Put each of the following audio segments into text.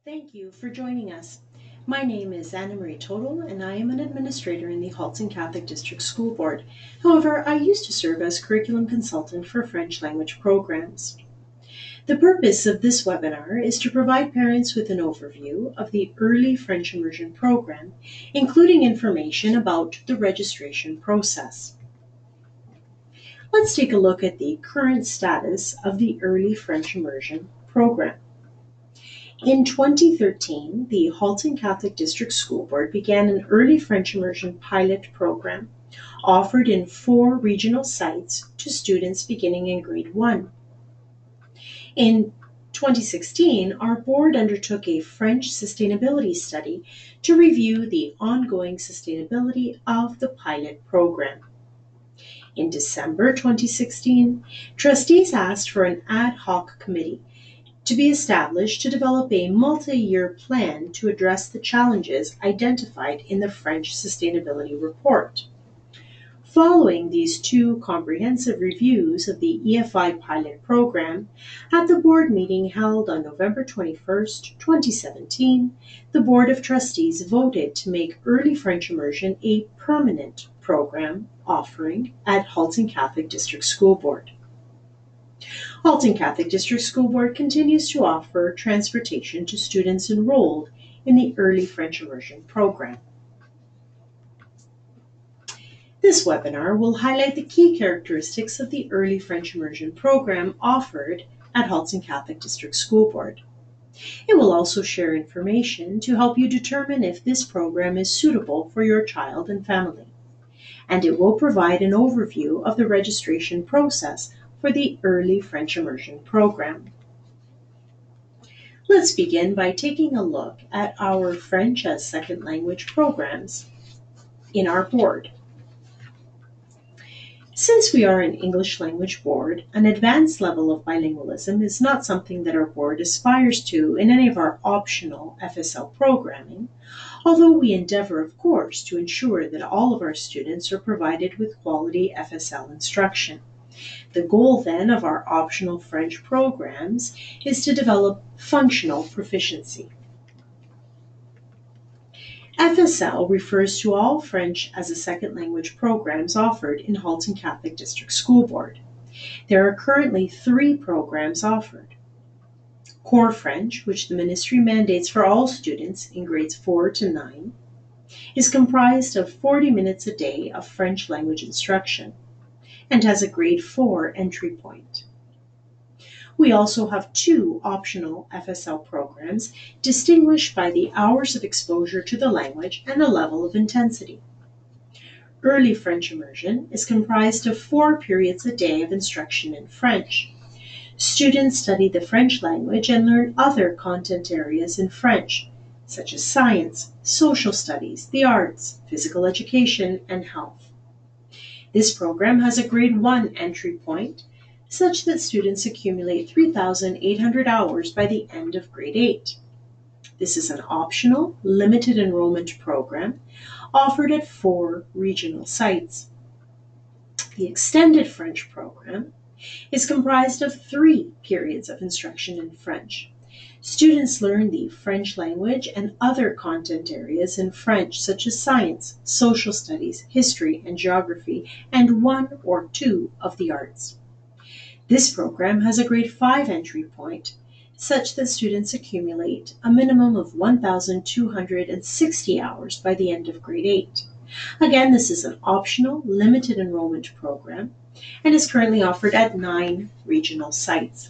Thank you for joining us. My name is Anna Marie Total, and I am an administrator in the Halton Catholic District School Board. However, I used to serve as curriculum consultant for French language programs. The purpose of this webinar is to provide parents with an overview of the early French Immersion program, including information about the registration process. Let's take a look at the current status of the early French Immersion program. In 2013, the Halton Catholic District School Board began an early French immersion pilot program offered in 4 regional sites to students beginning in grade 1. In 2016, our board undertook a French sustainability study to review the ongoing sustainability of the pilot program. In December 2016, trustees asked for an ad hoc committee to be established to develop a multi-year plan to address the challenges identified in the French Sustainability Report. Following these 2 comprehensive reviews of the EFI pilot program, at the board meeting held on November 21, 2017, the Board of Trustees voted to make early French immersion a permanent program offering at Halton Catholic District School Board. Halton Catholic District School Board continues to offer transportation to students enrolled in the early French immersion program. This webinar will highlight the key characteristics of the early French immersion program offered at Halton Catholic District School Board. It will also share information to help you determine if this program is suitable for your child and family. And it will provide an overview of the registration process for the early French immersion program. Let's begin by taking a look at our French as second language programs in our board. Since we are an English language board, an advanced level of bilingualism is not something that our board aspires to in any of our optional FSL programming, although we endeavor, of course, to ensure that all of our students are provided with quality FSL instruction. The goal, then, of our optional French programs is to develop functional proficiency. FSL refers to all French as a second language programs offered in Halton Catholic District School Board. There are currently 3 programs offered. Core French, which the ministry mandates for all students in grades 4 to 9, is comprised of 40 minutes a day of French language instruction and has a grade 4 entry point. We also have 2 optional FSL programs distinguished by the hours of exposure to the language and the level of intensity. Early French immersion is comprised of 4 periods a day of instruction in French. Students study the French language and learn other content areas in French, such as science, social studies, the arts, physical education, and health. This program has a grade 1 entry point, such that students accumulate 3,800 hours by the end of grade 8. This is an optional, limited enrollment program offered at 4 regional sites. The extended French program is comprised of 3 periods of instruction in French. Students learn the French language and other content areas in French, such as science, social studies, history, and geography, and 1 or 2 of the arts. This program has a grade 5 entry point, such that students accumulate a minimum of 1,260 hours by the end of grade 8. Again, this is an optional, limited enrollment program and is currently offered at 9 regional sites.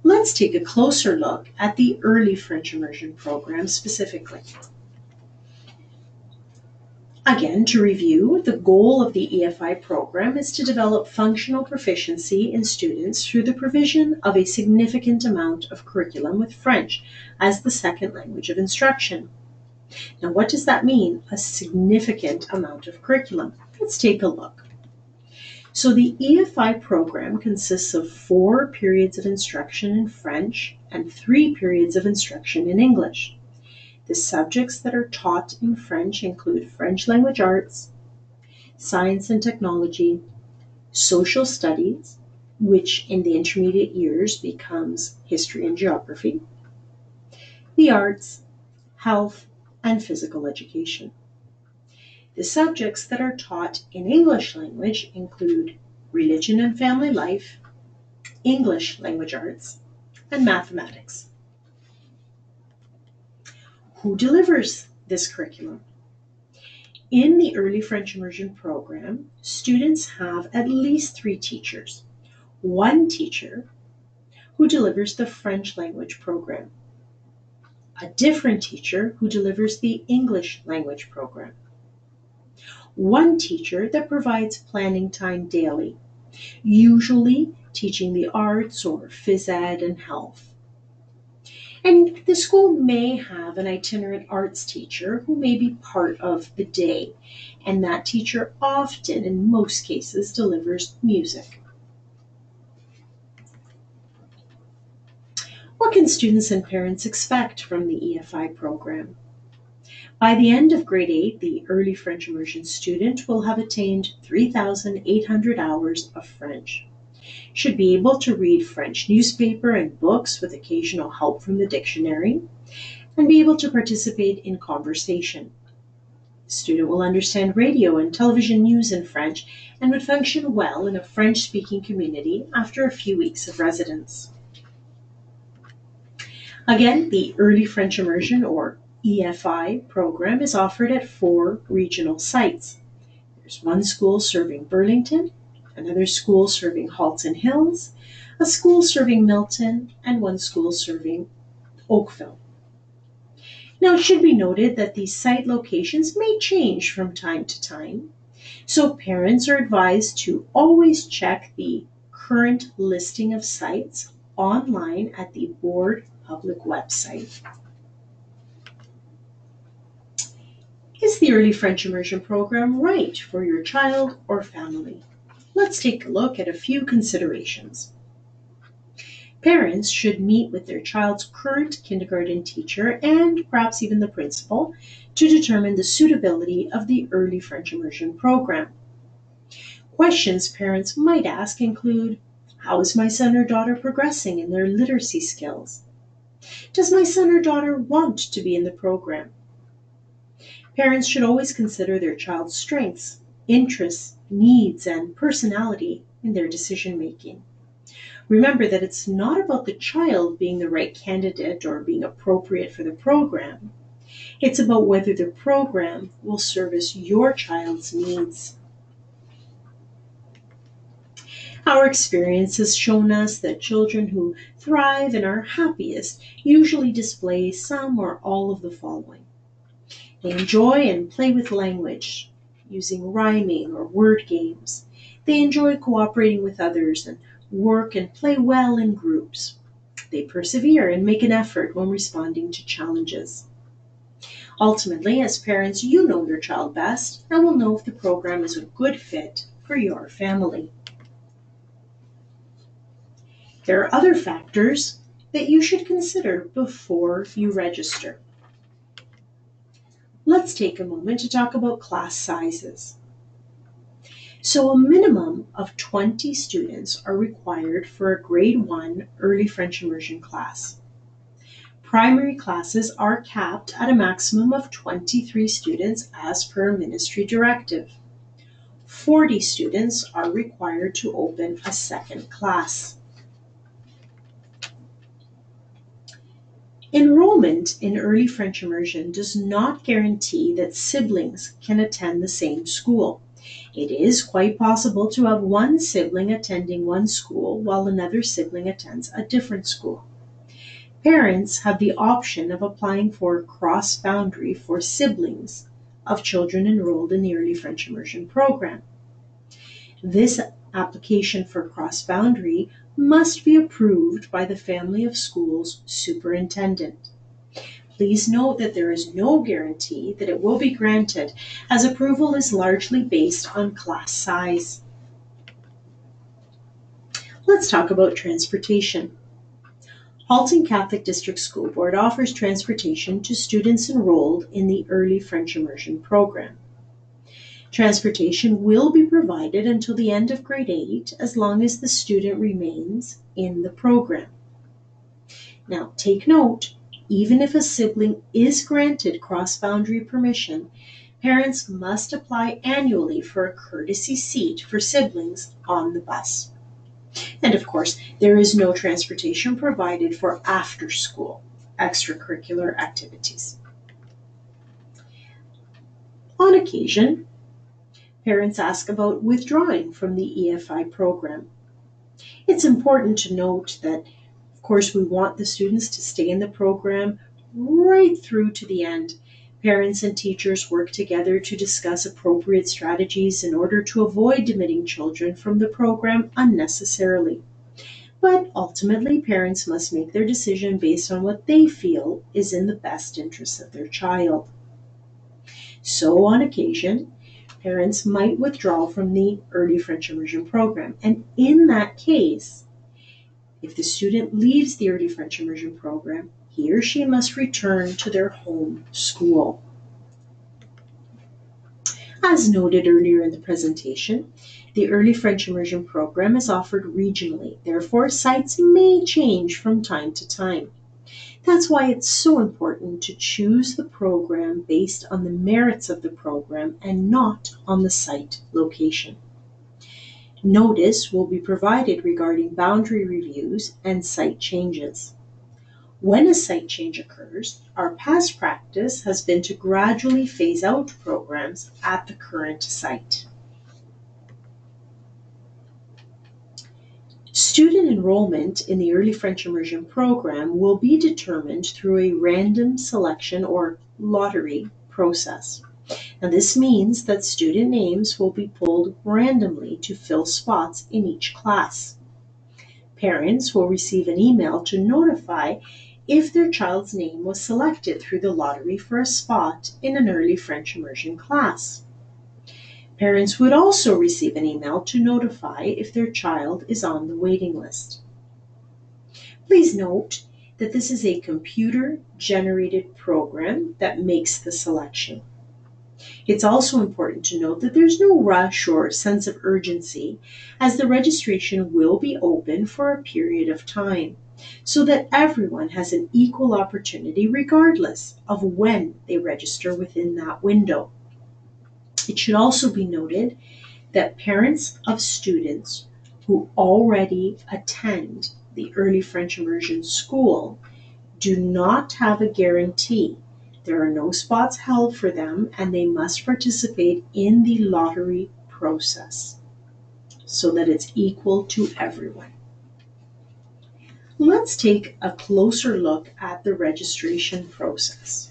Let's take a closer look at the early French immersion program specifically. Again, to review, the goal of the EFI program is to develop functional proficiency in students through the provision of a significant amount of curriculum with French as the second language of instruction. Now, what does that mean, a significant amount of curriculum? Let's take a look. So the EFI program consists of 4 periods of instruction in French and 3 periods of instruction in English. The subjects that are taught in French include French language arts, science and technology, social studies, which in the intermediate years becomes history and geography, the arts, health, and physical education. The subjects that are taught in English language include religion and family life, English language arts, and mathematics. Who delivers this curriculum? In the Early French Immersion program, students have at least 3 teachers. One teacher who delivers the French language program, a different teacher who delivers the English language program, one teacher that provides planning time daily, usually teaching the arts or phys ed and health. And the school may have an itinerant arts teacher who may be part of the day, and that teacher often, in most cases, delivers music. What can students and parents expect from the EFI program? By the end of grade 8, the Early French Immersion student will have attained 3,800 hours of French. Should be able to read French newspaper and books with occasional help from the dictionary, and be able to participate in conversation. The student will understand radio and television news in French and would function well in a French-speaking community after a few weeks of residence. Again, the Early French Immersion, or EFI program, is offered at 4 regional sites. There's one school serving Burlington, another school serving Halton Hills, a school serving Milton, and one school serving Oakville. Now, it should be noted that these site locations may change from time to time, so parents are advised to always check the current listing of sites online at the board public website. Is the Early French Immersion program right for your child or family? Let's take a look at a few considerations. Parents should meet with their child's current kindergarten teacher and perhaps even the principal to determine the suitability of the Early French Immersion program. Questions parents might ask include, how is my son or daughter progressing in their literacy skills? Does my son or daughter want to be in the program? Parents should always consider their child's strengths, interests, needs, and personality in their decision-making. Remember that it's not about the child being the right candidate or being appropriate for the program. It's about whether the program will service your child's needs. Our experience has shown us that children who thrive and are happiest usually display some or all of the following. They enjoy and play with language, using rhyming or word games. They enjoy cooperating with others and work and play well in groups. They persevere and make an effort when responding to challenges. Ultimately, as parents, you know your child best and will know if the program is a good fit for your family. There are other factors that you should consider before you register. Let's take a moment to talk about class sizes. So a minimum of 20 students are required for a grade 1 Early French Immersion class. Primary classes are capped at a maximum of 23 students as per ministry directive. 40 students are required to open a second class. Enrollment in Early French Immersion does not guarantee that siblings can attend the same school. It is quite possible to have one sibling attending one school while another sibling attends a different school. Parents have the option of applying for cross-boundary for siblings of children enrolled in the Early French Immersion program. This application for cross-boundary must be approved by the Family of Schools superintendent. Please note that there is no guarantee that it will be granted, as approval is largely based on class size. Let's talk about transportation. Halton Catholic District School Board offers transportation to students enrolled in the Early French Immersion program. Transportation will be provided until the end of grade 8 as long as the student remains in the program. Now, take note, Even if a sibling is granted cross-boundary permission, parents must apply annually for a courtesy seat for siblings on the bus. And of course, there is no transportation provided for after-school extracurricular activities. On occasion, parents ask about withdrawing from the EFI program. It's important to note that, of course, we want the students to stay in the program right through to the end. Parents and teachers work together to discuss appropriate strategies in order to avoid demitting children from the program unnecessarily. But ultimately, parents must make their decision based on what they feel is in the best interest of their child. So, on occasion, parents might withdraw from the Early French Immersion program. And in that case, if the student leaves the Early French Immersion program, he or she must return to their home school. As noted earlier in the presentation, the Early French Immersion program is offered regionally. Therefore, sites may change from time to time. That's why it's so important to choose the program based on the merits of the program and not on the site location. Notice will be provided regarding boundary reviews and site changes. When a site change occurs, our past practice has been to gradually phase out programs at the current site. Student enrollment in the Early French Immersion program will be determined through a random selection or lottery process. Now, this means that student names will be pulled randomly to fill spots in each class. Parents will receive an email to notify if their child's name was selected through the lottery for a spot in an Early French Immersion class. Parents would also receive an email to notify if their child is on the waiting list. Please note that this is a computer-generated program that makes the selection. It's also important to note that there's no rush or sense of urgency, as the registration will be open for a period of time, so that everyone has an equal opportunity regardless of when they register within that window. It should also be noted that parents of students who already attend the Early French Immersion School do not have a guarantee. There are no spots held for them, and they must participate in the lottery process so that it's equal to everyone. Let's take a closer look at the registration process.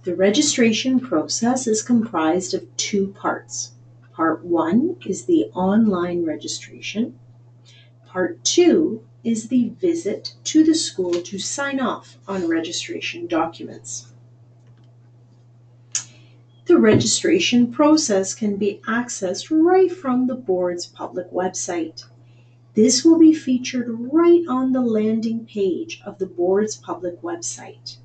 The registration process is comprised of two parts. Part 1 is the online registration. Part 2 is the visit to the school to sign off on registration documents. The registration process can be accessed right from the board's public website. This will be featured right on the landing page of the board's public website.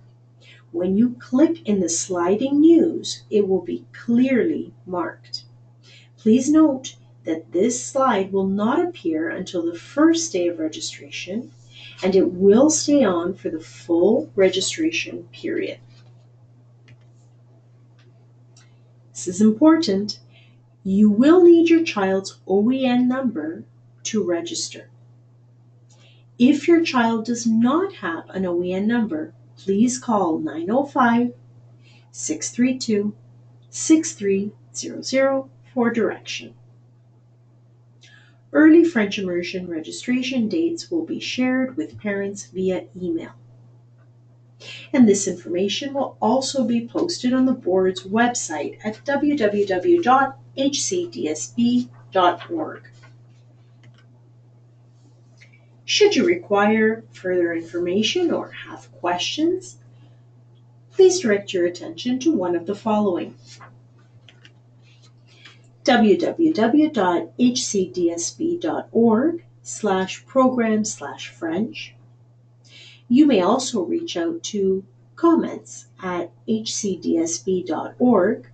When you click in the sliding news, it will be clearly marked. Please note that this slide will not appear until the first day of registration, and it will stay on for the full registration period. This is important. You will need your child's OEN number to register. If your child does not have an OEN number, please call 905-632-6300 for direction. Early French Immersion registration dates will be shared with parents via email. And this information will also be posted on the board's website at www.hcdsb.org. Should you require further information or have questions, please direct your attention to one of the following: www.hcdsb.org/program/French. You may also reach out to comments@hcdsb.org,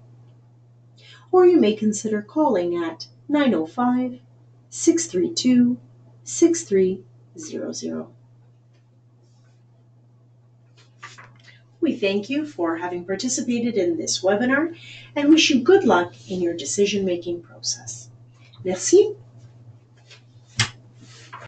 or you may consider calling at 905-632-6300. We thank you for having participated in this webinar and wish you good luck in your decision-making process. Merci.